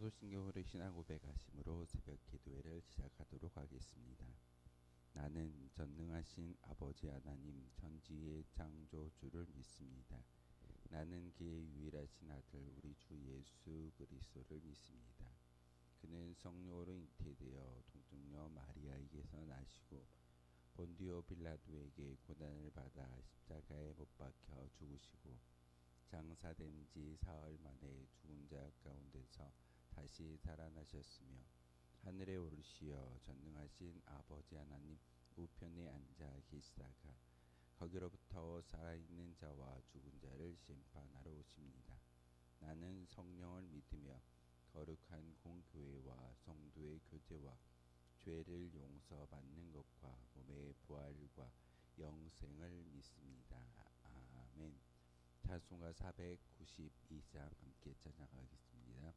사도신경으로 신앙 고백하심으로 새벽 기도회를 시작하도록 하겠습니다. 나는 전능하신 아버지 하나님 천지의 창조주를 믿습니다. 나는 그의 유일하신 아들 우리 주 예수 그리스도를 믿습니다. 그는 성령으로 잉태되어 동정녀 마리아에게서 나시고 본디오 빌라도에게 고난을 받아 십자가에 못 박혀 죽으시고 장사된 지 사흘 만에 죽은 자 가운데서 다시 살아나셨으며 하늘에 오르시어 전능하신 아버지 하나님 우편에 앉아 계시다가 거기로부터 살아있는 자와 죽은 자를 심판하러 오십니다. 나는 성령을 믿으며 거룩한 공교회와 성도의 교제와 죄를 용서받는 것과 몸의 부활과 영생을 믿습니다. 아멘. 찬송가 492장 함께 찬양하겠습니다.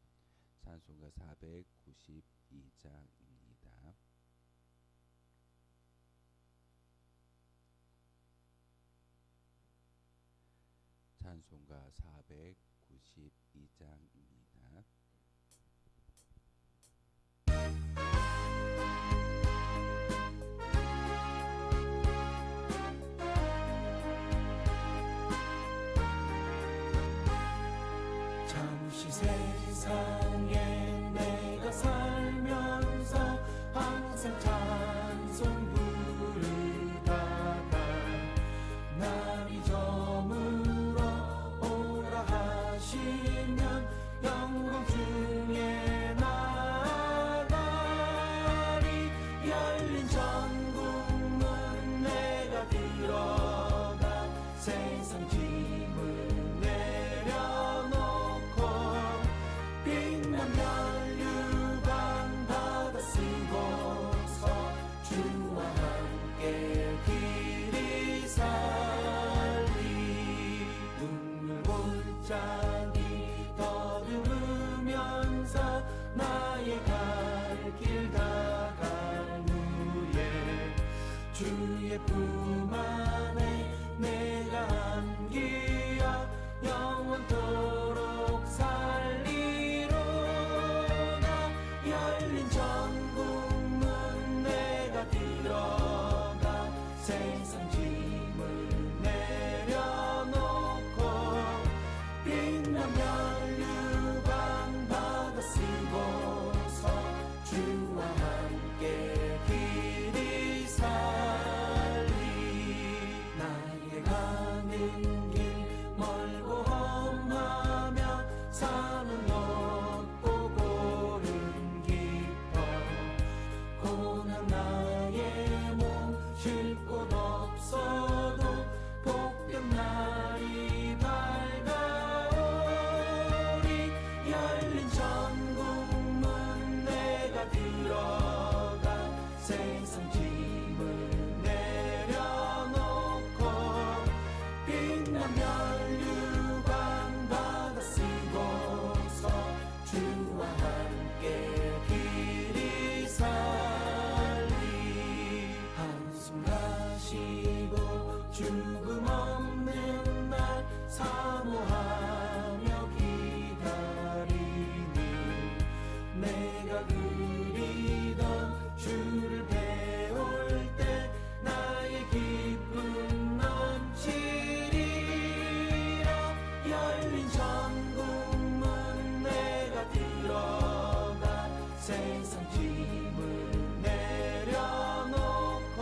찬송가 492장입니다. 찬송가 492장입니다. 잠시 세상에 내가 살면서 항상 찬송 부르다가 날이 저물어 오라 하시면 영광 중에 나가리. 열린 전국문 내가 들어가 세상 짐을 내려놓고 빛난 면류관 받아 쓰고서 주와 함께 길이 살리. 눈물 골짜기 더듬으면서 나의 갈 길 다갈 후에 주의 품 안에 내가 안기어 영원토록 살리로다. 열린 전국문 내가 들어가 세상 짐을 내려놓고 빛난 면류관 받아 쓰고서 주와 함께 길이 살리. 나의 가는 길 멀고 험하며 산은 없고 골은 깊어 고난 나의 몸 쉴 곳 없어도 복변 날이 밝아오리. 열린 전국문 내가 들어가 세상 짐을 내려놓고 빛난 면류관 받아 쓰고서 주와 함께 길이 살리. 한숨 가시고 죽음 없는 날 사모하며 기다리니 내가 그리던 주를 배울 때 나의 기쁨 넘치리라. 열린 전국문 내가 들어가 세상 짐을 내려놓고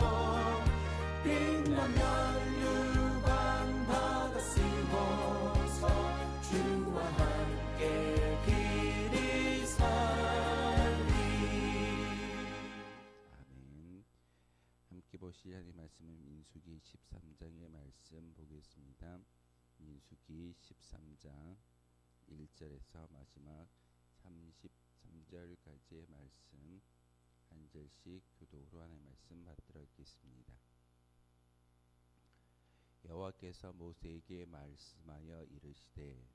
빛난 면류관 받아 쓰고서 주와 함께 길이 살리. 아멘. 함께 보실 하나님의 말씀은 민수기 13장의 말씀 보겠습니다. 민수기 13장 1절에서 마지막 33절까지의 말씀 한 절씩 교독으로 하나님의 말씀 받들어 읽겠습니다. 여호와께서 모세에게 말씀하여 이르시되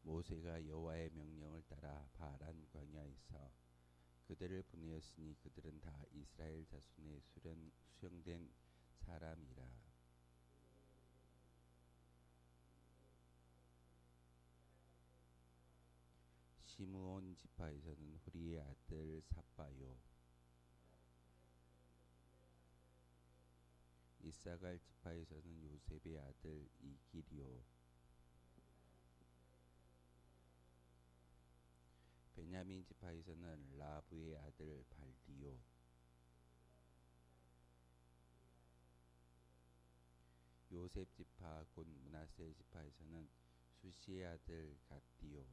모세가 여호와의 명령을 따라 바란 광야에서 그들을 보내었으니 그들은 다 이스라엘 자손의 수령된 사람이라. 시므온 지파에서는 후리의 아들 삽바요. 이사갈 지파에서는 요셉의 아들 이기리오. 베냐민 지파에서는 라브의 아들 발디오. 요셉 지파 곧 므낫세 지파에서는 수시의 아들 갓디오.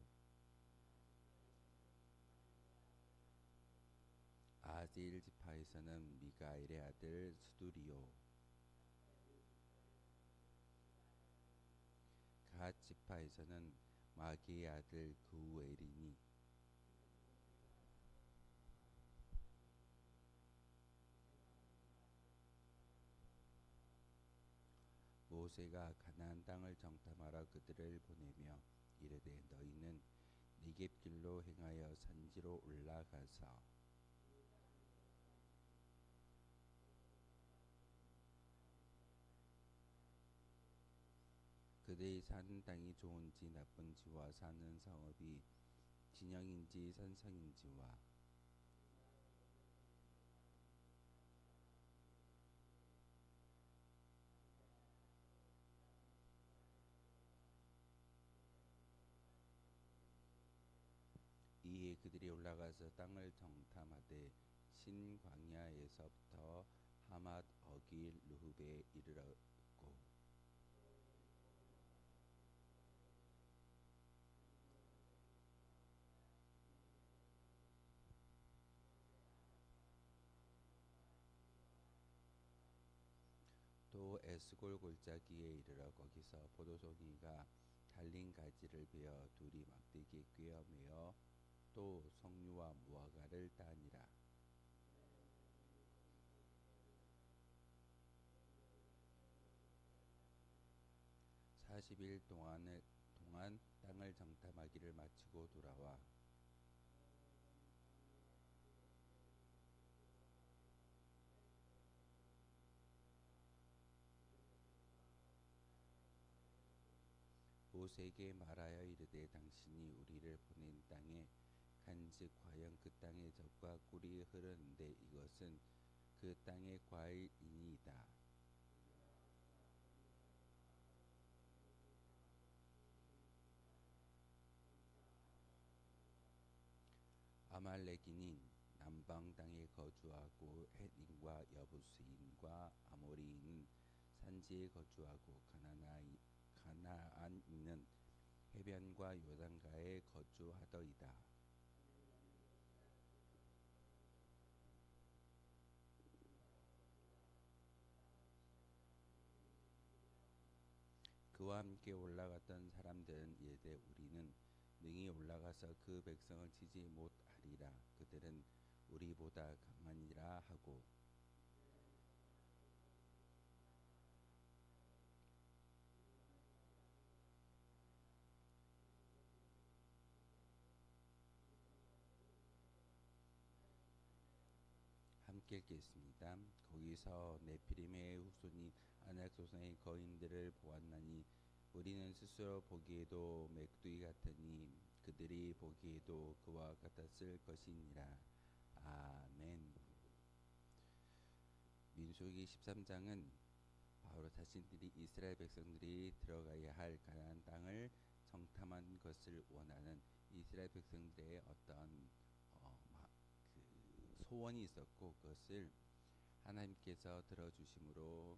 아질 지파에서는 미가엘의 아들 스두리오. 갓 지파에서는 마기의 아들 그우엘이니. 모세가 가나안 땅을 정탐하러 그들을 보내며 이르되 너희는 네겝 길로 행하여 산지로 올라가서 그들이 사는 땅이 좋은지 나쁜지와 사는 성읍이 진영인지 산성인지와 이에 그들이 올라가서 땅을 정탐하되 신광야에서부터 하맛 어길 르흡에 이르렀고 또 에스골 골짜기에 이르러 거기서 포도송이가 달린 가지를 베어 둘이 막대기에 꿰어 매어 또 석류와 무화과를 따니라. 40일 동안 땅을 정탐하기를 마치고 돌아와 모세에게 말하여 이르되 당신이 우리를 보낸 땅에 간즉 과연 그 땅에 젖과 꿀이 흐르는데 이것은 그 땅의 과일이니이다. 아말렉인인 남방 땅에 거주하고 헷인과 여부스인과 아모리인은 산지에 거주하고 가나안인은 해변과 요단가에 거주하더이다. 그와 함께 올라갔던 사람들은 이르되 우리는 능히 올라가서 그 백성을 치지 못하리라. 그들은 우리보다 강하니라 하고 함께 읽겠습니다. 거기서 네피림의 후손인 아낙 조상의 거인들을 보았나니 우리는 스스로 보기에도 맥두기 같으니 그들이 보기에도 그와 같았을 것이니라. 아멘. 민수기 13장은 바로 자신들이 이스라엘 백성들이 들어가야 할 가나안 땅을 정탐한 것을 원하는 이스라엘 백성들의 어떤 소원이 있었고 그것을 하나님께서 들어주심으로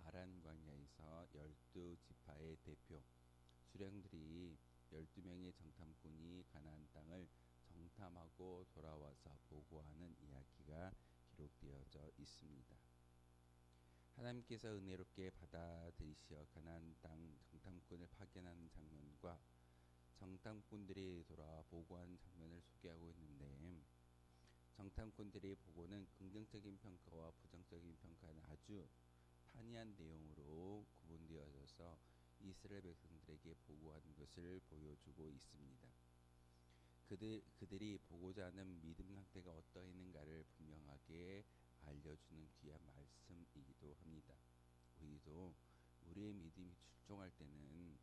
바란 광야에서 12지파의 대표 수령들이 12명의 정탐꾼이 가나안 땅을 정탐하고 돌아와서 보고하는 이야기가 기록되어져 있습니다. 하나님께서 은혜롭게 받아들이시어 가나안 땅 정탐꾼을 파견하는 장면과 정탐꾼들이 돌아와 보고하는 장면을 소개하고 있는데 정탐꾼들의 보고는 긍정적인 평가와 부정적인 평가는 아주 판이한 내용으로 구분되어져서 이스라엘 백성들에게 보고하는 것을 보여주고 있습니다. 그들이 보고자 하는 믿음 상태가 어떠했는가를 분명하게 알려주는 귀한 말씀이기도 합니다. 우리도 우리의 믿음이 출중할 때는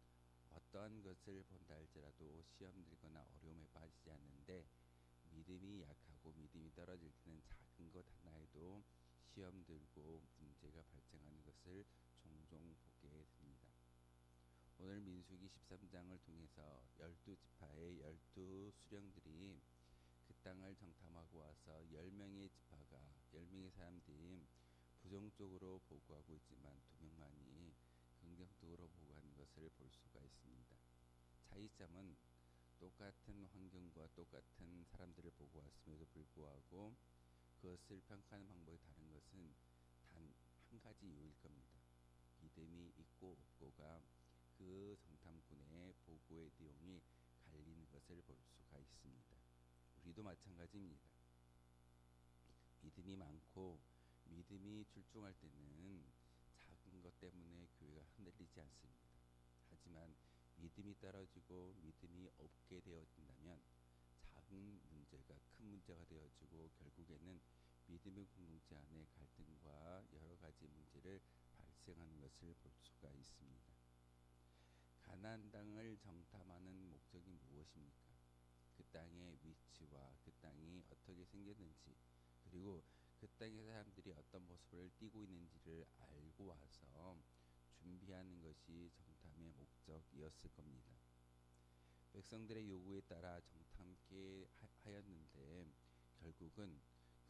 어떠한 것을 본다 할지라도 시험 들거나 어려움에 빠지지 않는데, 믿음이 약하고 믿음이 떨어질 때는 작은 것 하나에도 시험 들고 문제가 발생하는 것을 종종 보게 됩니다. 오늘 민수기 13장을 통해서 12지파의 12수령들이 그 땅을 정탐하고 와서 10명의 지파가 10명의 사람들이 부정적으로 보고하고 있지만 2명만이 긍정적으로 보고하는 것을 볼 수가 있습니다. 차이점은 똑같은 환경과 똑같은 사람들을 보고 왔음에도 불구하고 그것을 평가하는 방법이 다른 것은 단 한 가지 이유일 겁니다. 믿음이 있고 없고가 그 정탐꾼의 보고의 내용이 갈리는 것을 볼 수가 있습니다. 우리도 마찬가지입니다. 믿음이 많고 믿음이 출중할 때는 작은 것 때문에 교회가 흔들리지 않습니다. 하지만 믿음이 떨어지고 믿음이 없게 되어진다면 작은 문제가 큰 문제가 되어지고 결국에는 믿음의 공동체 안에 갈등과 여러 가지 문제를 발생하는 것을 볼 수가 있습니다. 가나안 땅을 정탐하는 목적이 무엇입니까? 그 땅의 위치와 그 땅이 어떻게 생겼는지, 그리고 그 땅의 사람들이 어떤 모습을 띠고 있는지를 알고 와서 준비하는 것이 정탐의 목적이었을 겁니다. 백성들의 요구에 따라 정탐케 하였는데 결국은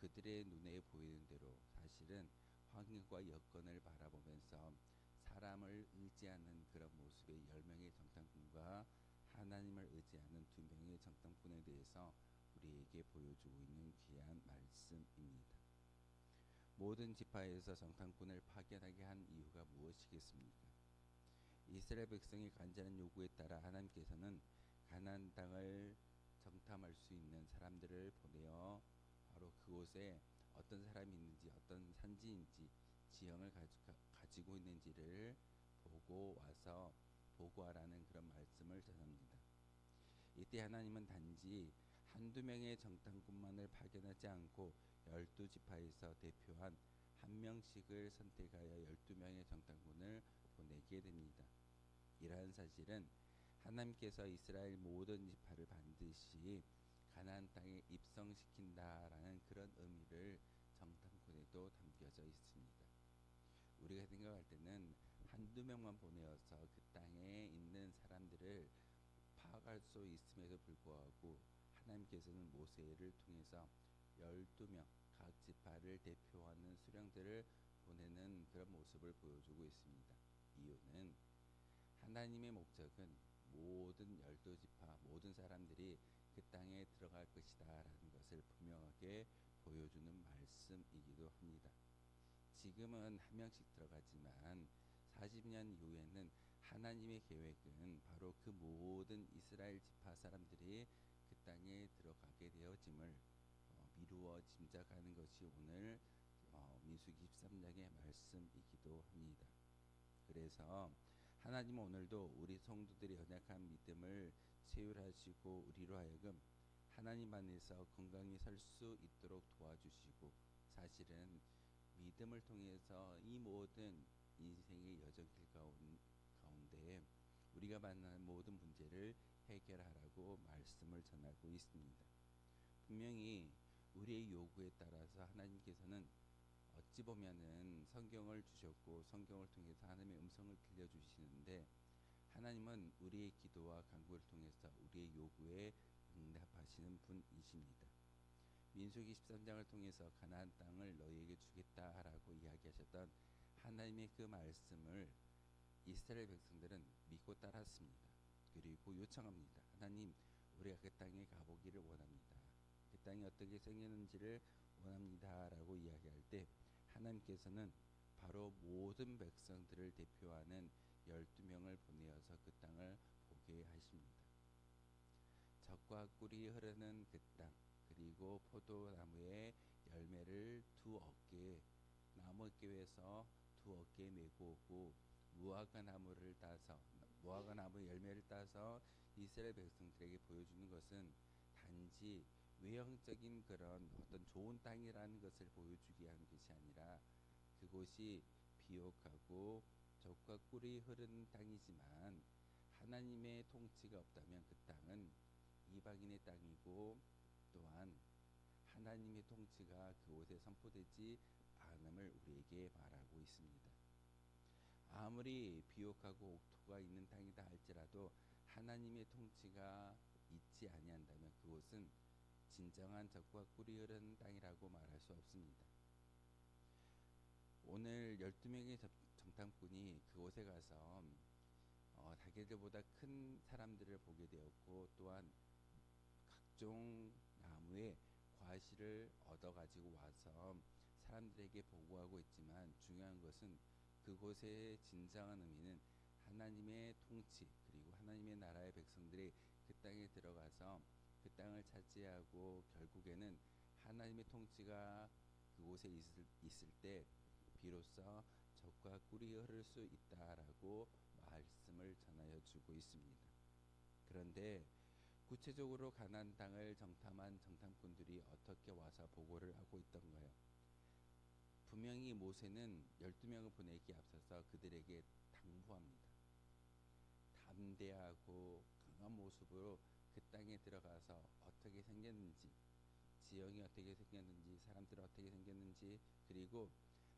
그들의 눈에 보이는 대로, 사실은 환경과 여건을 바라보면서 사람을 의지하는 그런 모습의 10명의 정탐꾼과 하나님을 의지하는 2명의 정탐꾼에 대해서 우리에게 보여주고 있는 귀한 말씀입니다. 모든 지파에서 정탐꾼을 파견하게 한 이유가 무엇이겠습니까? 이스라엘 백성의 간절한 요구에 따라 하나님께서는 가나안 땅을 정탐할 수 있는 사람들을 보내어 바로 그곳에 어떤 사람이 있는지, 어떤 산지인지, 지형을 가지고 있는지를 보고 와서 보고하라는 그런 말씀을 전합니다. 이때 하나님은 단지 한두 명의 정탐꾼만을 파견하지 않고 12지파에서 대표한 한 명씩을 선택하여 12명의 정탐꾼을 보내게 됩니다. 이러한 사실은 하나님께서 이스라엘 모든 지파를 반드시 가나안 땅에 입성시킨다라는 그런 의미를 정탐꾼에도 담겨져 있습니다. 우리가 생각할 때는 한두 명만 보내어서 그 땅에 있는 사람들을 파악할 수 있음에도 불구하고 하나님께서는 모세를 통해서 12명 각 지파를 대표하는 수령들을 보내는 그런 모습을 보여주고 있습니다. 이유는 하나님의 목적은 모든 12지파 모든 사람들이 그 땅에 들어갈 것이다 라는 것을 분명하게 보여주는 말씀이기도 합니다. 지금은 한 명씩 들어가지만 40년 이후에는 하나님의 계획은 바로 그 모든 이스라엘 지파 사람들이 그 땅에 들어가게 되어짐을 미루어 짐작하는 것이 오늘 민수기 13장의 말씀이기도 합니다. 그래서 하나님은 오늘도 우리 성도들의 연약한 믿음을 체휼하시고 우리로 하여금 하나님 안에서 건강히 설 수 있도록 도와주시고, 사실은 믿음을 통해서 이 모든 인생의 여정길 가운데 우리가 만나는 모든 문제를 해결하라고 말씀을 전하고 있습니다. 분명히 우리의 요구에 따라서 하나님께서는 어찌 보면은 성경을 주셨고 성경을 통해서 하나님의 음성을 들려주시는데, 하나님은 우리의 기도와 간구를 통해서 우리의 요구에 응답하시는 분이십니다. 민수기 13장을 통해서 가나안 땅을 너희에게 주겠다라고 이야기하셨던 하나님의 그 말씀을 이스라엘 백성들은 믿고 따랐습니다. 그리고 요청합니다. 하나님, 우리가 그 땅에 가보기를 원합니다. 그 땅이 어떻게 생겼는지를 원합니다 라고 이야기할 때 하나님께서는 바로 모든 백성들을 대표하는 12명을 보내어서 그 땅을 보게 하십니다. 젖과 꿀이 흐르는 그 땅, 그리고 포도나무의 열매를 두 어깨에, 나무 잎에서 두 어깨에 메고 오고 무화과나무 열매를 따서 이스라엘 백성들에게 보여주는 것은 단지 외형적인 그런 어떤 좋은 땅이라는 것을 보여주기 위한 것이 아니라 그곳이 비옥하고 젖과 꿀이 흐르는 땅이지만 하나님의 통치가 없다면 그 땅은 이방인의 땅이고 또한 하나님의 통치가 그곳에 선포되지 않음을 우리에게 말하고 있습니다. 아무리 비옥하고 옥토가 있는 땅이다 할지라도 하나님의 통치가 있지 아니한다면 그곳은 진정한 젖과 꿀이 흐르는 땅이라고 말할 수 없습니다. 오늘 12명의 정탐꾼이 그곳에 가서 자기들보다 큰 사람들을 보게 되었고 또한 각종 나무의 과실을 얻어 가지고 와서 사람들에게 보고하고 있지만 중요한 것은 그곳의 진정한 의미는 하나님의 통치 그리고 하나님의 나라의 백성들이 그 땅에 들어가서 그 땅을 차지하고 결국에는 하나님의 통치가 그곳에 있을 때 비로소 젖과 꿀이 흐를 수 있다라고 말씀을 전하여 주고 있습니다. 그런데 구체적으로 가나안 땅을 정탐한 정탐꾼들이 어떻게 와서 보고를 하고 있던가요? 분명히 모세는 12명을 보내기에 앞서서 그들에게 당부합니다. 담대하고 강한 모습으로 그 땅에 들어가서 어떻게 생겼는지, 지형이 어떻게 생겼는지, 사람들이 어떻게 생겼는지, 그리고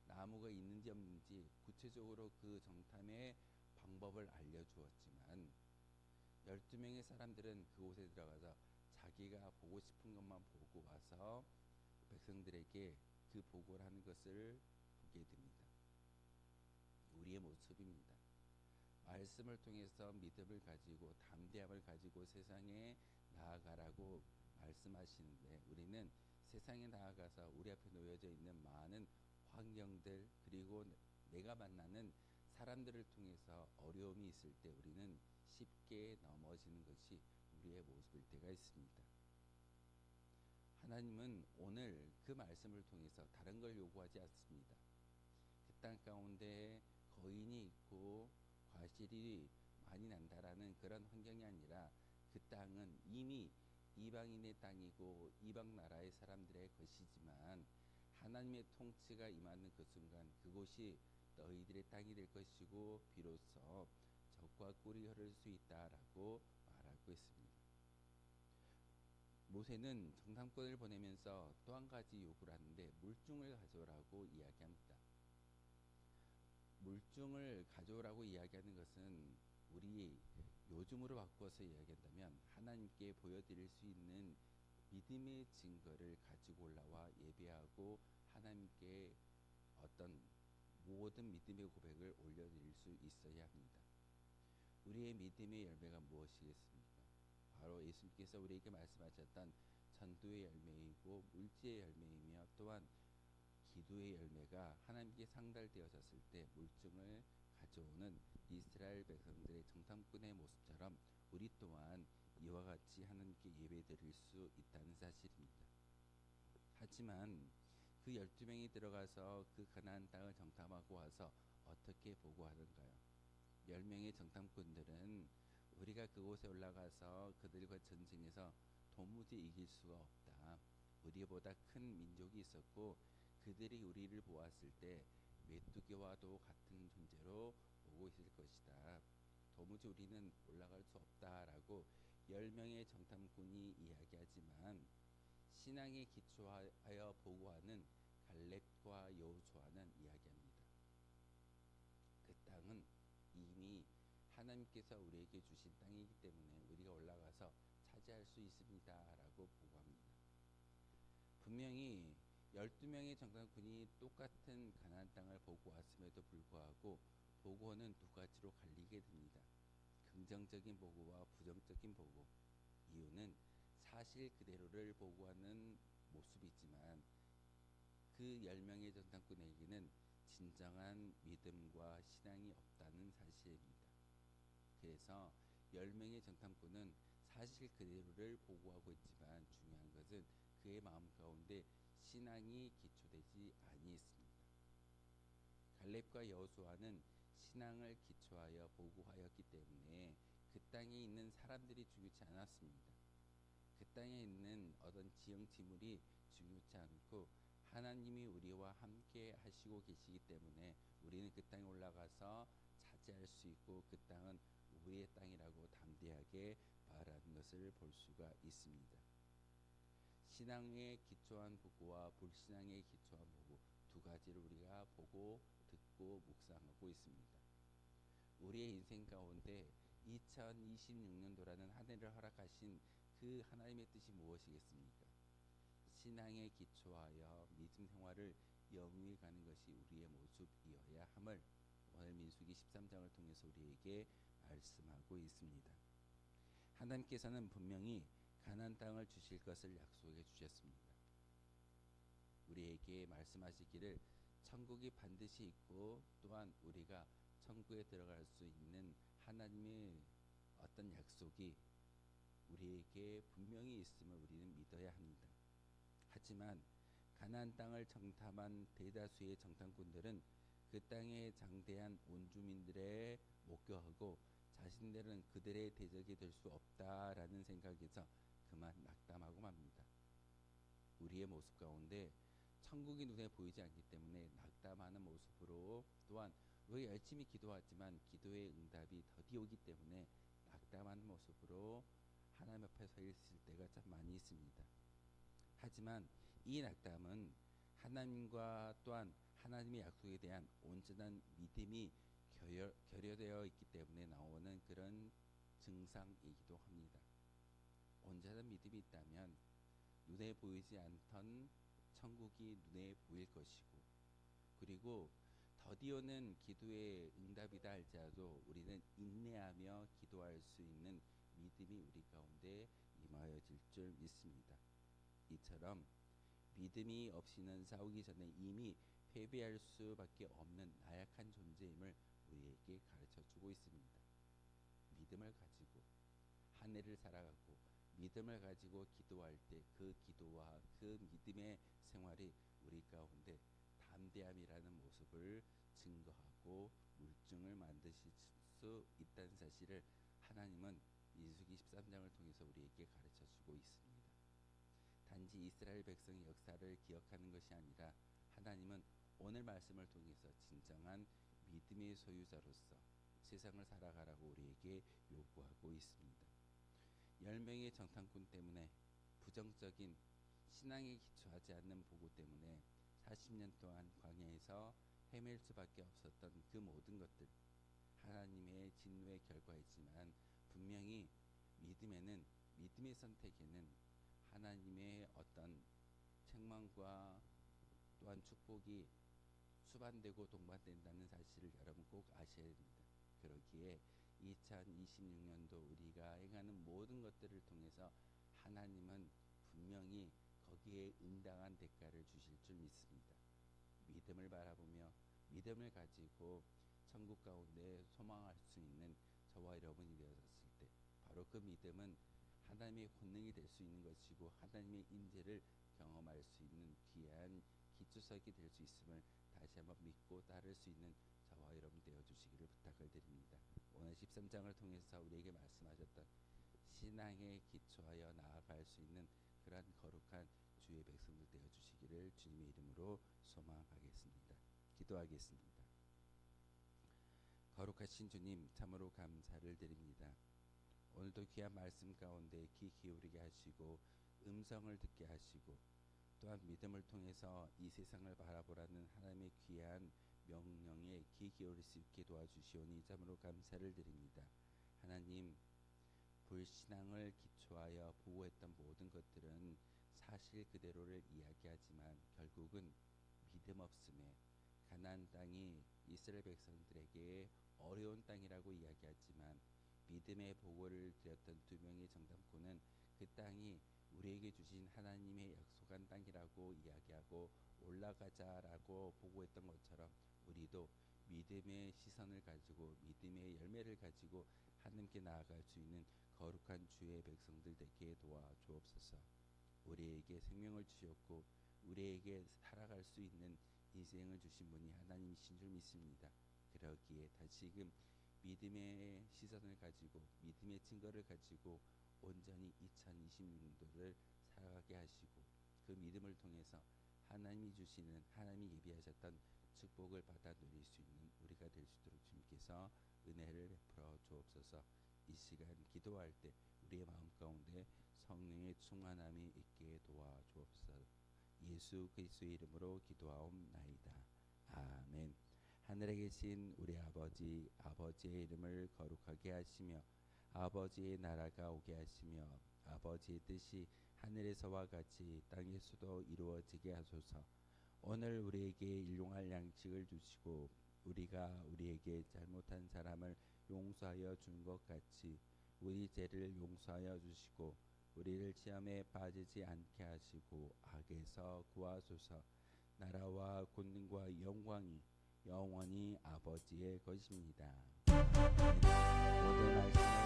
나무가 있는지 없는지 구체적으로 그 정탐의 방법을 알려주었지만 12명의 사람들은 그곳에 들어가서 자기가 보고 싶은 것만 보고 와서 백성들에게 그 보고를 하는 것을 보게 됩니다. 우리의 모습입니다. 말씀을 통해서 믿음을 가지고 담대함을 가지고 세상에 나아가라고 말씀하시는데 우리는 세상에 나아가서 우리 앞에 놓여져 있는 많은 환경들 그리고 내가 만나는 사람들을 통해서 어려움이 있을 때 우리는 쉽게 넘어지는 것이 우리의 모습일 때가 있습니다. 하나님은 오늘 그 말씀을 통해서 다른 걸 요구하지 않습니다. 그 땅 가운데 거인이 있고 과실이 많이 난다라는 그런 환경이 아니라 그 땅은 이미 이방인의 땅이고 이방 나라의 사람들의 것이지만 하나님의 통치가 임하는 그 순간 그곳이 너희들의 땅이 될 것이고 비로소 젖과 꿀이 흐를 수 있다라고 말하고 있습니다. 모세는 정탐꾼을 보내면서 또 한 가지 요구를 하는데 물중을 가져오라고 이야기합니다. 물중을 가져오라고 이야기하는 것은 우리 요즘으로 바꿔서 이야기한다면 하나님께 보여드릴 수 있는 믿음의 증거를 가지고 올라와 예배하고 하나님께 어떤 모든 믿음의 고백을 올려드릴 수 있어야 합니다. 우리의 믿음의 열매가 무엇이겠습니까? 바로 예수님께서 우리에게 말씀하셨던 전도의 열매이고 물질의 열매이며 또한 기도의 열매가 하나님께 상달되어졌을 때 물증을 가져오는 이스라엘 백성들의 정탐꾼의 모습처럼 우리 또한 이와 같이 하나님께 예배드릴 수 있다는 사실입니다. 하지만 그 12명이 들어가서 그 가나안 땅을 정탐하고 와서 어떻게 보고하는가요? 10명의 정탐꾼들은 우리가 그곳에 올라가서 그들과 전쟁해서 도무지 이길 수가 없다. 우리보다 큰 민족이 있었고 그들이 우리를 보았을 때 메뚜기와도 같은 존재로 보고 있을 것이다. 도무지 우리는 올라갈 수 없다라고 10명의 정탐꾼이 이야기하지만 신앙에 기초하여 보고하는 갈렙과 여호수아는 이야기합니다. 그 땅은 이미 하나님께서 우리에게 주신 땅이기 때문에 우리가 올라가서 차지할 수 있습니다라고 보고합니다. 분명히 12명의 정탐꾼이 똑같은 가나안 땅을 보고 왔음에도 불구하고 보고는 두 가지로 갈리게 됩니다. 긍정적인 보고와 부정적인 보고. 이유는 사실 그대로를 보고하는 모습이지만 그 10명의 정탐꾼에게는 진정한 믿음과 신앙이 없다는 사실입니다. 그래서 10명의 정탐꾼은 사실 그대로를 보고하고 있지만 중요한 것은 그의 마음 가운데 신앙이 기초되지 아니했습니다. 갈렙과 여호수아는 신앙을 기초하여 보고하였기 때문에 그 땅에 있는 사람들이 중요치 않았습니다. 그 땅에 있는 어떤 지형 지물이 중요치 않고 하나님이 우리와 함께 하시고 계시기 때문에 우리는 그 땅에 올라가서 차지할 수 있고 그 땅은 우리의 땅이라고 담대하게 말하는 것을 볼 수가 있습니다. 신앙에 기초한 보고와 불신앙에 기초한 보고 두 가지를 우리가 보고 듣고 묵상하고 있습니다. 우리의 인생 가운데 2026년도라는 한 해를 허락하신 그 하나님의 뜻이 무엇이겠습니까? 신앙에 기초하여 믿음 생활을 영위해 가는 것이 우리의 모습이어야 함을 오늘 민수기 13장을 통해서 우리에게 말씀하고 있습니다. 하나님께서는 분명히 가나안 땅을 주실 것을 약속해 주셨습니다. 우리에게 말씀하시기를 천국이 반드시 있고 또한 우리가 천국에 들어갈 수 있는 하나님의 어떤 약속이 우리에게 분명히 있음을 우리는 믿어야 합니다. 하지만 가나안 땅을 정탐한 대다수의 정탐꾼들은 그 땅의 장대한 원주민들의 목격하고 자신들은 그들의 대적이 될 수 없다라는 생각에서 그만 낙담하고 맙니다. 우리의 모습 가운데 천국이 눈에 보이지 않기 때문에 낙담하는 모습으로 또한 우리가 열심히 기도하지만 기도의 응답이 더디 오기 때문에 낙담하는 모습으로 하나님 앞에 서 있을 때가 참 많이 있습니다. 하지만 이 낙담은 하나님과 또한 하나님의 약속에 대한 온전한 믿음이 결여되어 있기 때문에 나오는 그런 증상이기도 합니다. 온전한 믿음이 있다면 눈에 보이지 않던 천국이 눈에 보일 것이고 그리고 더디오는 기도의 응답이다 할지라도 우리는 인내하며 기도할 수 있는 믿음이 우리 가운데 임하여질 줄 믿습니다. 이처럼 믿음이 없이는 싸우기 전에 이미 패배할 수밖에 없는 나약한 존재임을 우리에게 가르쳐주고 있습니다. 믿음을 가지고 한 해를 살아가고 믿음을 가지고 기도할 때 그 기도와 그 믿음의 생활이 우리 가운데 담대함이라는 모습을 증거하고 물증을 만드실 수 있다는 사실을 하나님은 민수기 13장을 통해서 우리에게 가르쳐주고 있습니다. 단지 이스라엘 백성의 역사를 기억하는 것이 아니라 하나님은 오늘 말씀을 통해서 진정한 믿음의 소유자로서 세상을 살아가라고 우리에게 요구하고 있습니다. 10명의 정탐꾼 때문에 부정적인 신앙에 기초하지 않는 보고 때문에 40년 동안 광야에서 헤맬 수밖에 없었던 그 모든 것들 하나님의 진노의 결과이지만 분명히 믿음의 선택에는 하나님의 어떤 책망과 또한 축복이 수반되고 동반된다는 사실을 여러분 꼭 아셔야 됩니다. 그러기에 2026년도 우리가 행하는 모든 것들을 통해서 하나님은 분명히 거기에 응당한 대가를 주실 줄 믿습니다. 믿음을 바라보며 믿음을 가지고 천국 가운데 소망할 수 있는 저와 여러분이 되었을 때 바로 그 믿음은 하나님의 권능이 될 수 있는 것이고 하나님의 인재를 경험할 수 있는 귀한 기초석이 될 수 있음을 다시 한번 믿고 따를 수 있는 저와 여러분 되어주시기를 부탁을 드립니다. 오늘 13장을 통해서 우리에게 말씀하셨던 신앙에 기초하여 나아갈 수 있는 그러한 거룩한 주의 백성들 되어주시기를 주님의 이름으로 소망하겠습니다. 기도하겠습니다. 거룩하신 주님 참으로 감사를 드립니다. 오늘도 귀한 말씀 가운데 귀 기울이게 하시고 음성을 듣게 하시고 또한 믿음을 통해서 이 세상을 바라보라는 하나님의 귀한 명령에 귀 기울일 수 있게 도와주시오니 참으로 감사를 드립니다. 하나님 불신앙을 기초하여 보호했던 모든 것들은 사실 그대로를 이야기하지만 결국은 믿음 없음에 가나안 땅이 이스라엘 백성들에게 어려운 땅이라고 이야기하지만 믿음의 보고를 드렸던 두 명의 정탐꾼은 그 땅이 우리에게 주신 하나님의 약속한 땅이라고 이야기하고 올라가자라고 보고했던 것처럼 우리도 믿음의 시선을 가지고 믿음의 열매를 가지고 하나님께 나아갈 수 있는 거룩한 주의 백성들 되게 도와주옵소서. 우리에게 생명을 주셨고 우리에게 살아갈 수 있는 인생을 주신 분이 하나님이신 줄 믿습니다. 그러기에 다시금 믿음의 시선을 가지고 믿음의 증거를 가지고 온전히 2026년도를 살아가게 하시고 그 믿음을 통해서 하나님이 주시는 하나님이 예비하셨던 축복을 받아 누릴 수 있는 우리가 될 수 있도록 주님께서 은혜를 베풀어 주옵소서. 이 시간 기도할 때 우리의 마음 가운데 성령의 충만함이 있게 도와 주옵소서. 예수 그리스도의 이름으로 기도하옵나이다. 아멘. 하늘에 계신 우리 아버지, 아버지의 이름을 거룩하게 하시며 아버지의 나라가 오게 하시며 아버지의 뜻이 하늘에서와 같이 땅에서도 이루어지게 하소서. 오늘 우리에게 일용할 양식을 주시고 우리가 우리에게 잘못한 사람을 용서하여 준 것 같이 우리 죄를 용서하여 주시고 우리를 시험에 빠지지 않게 하시고 악에서 구하소서. 나라와 권능과 영광이 영원히 아버지의 것입니다. 오늘 말씀을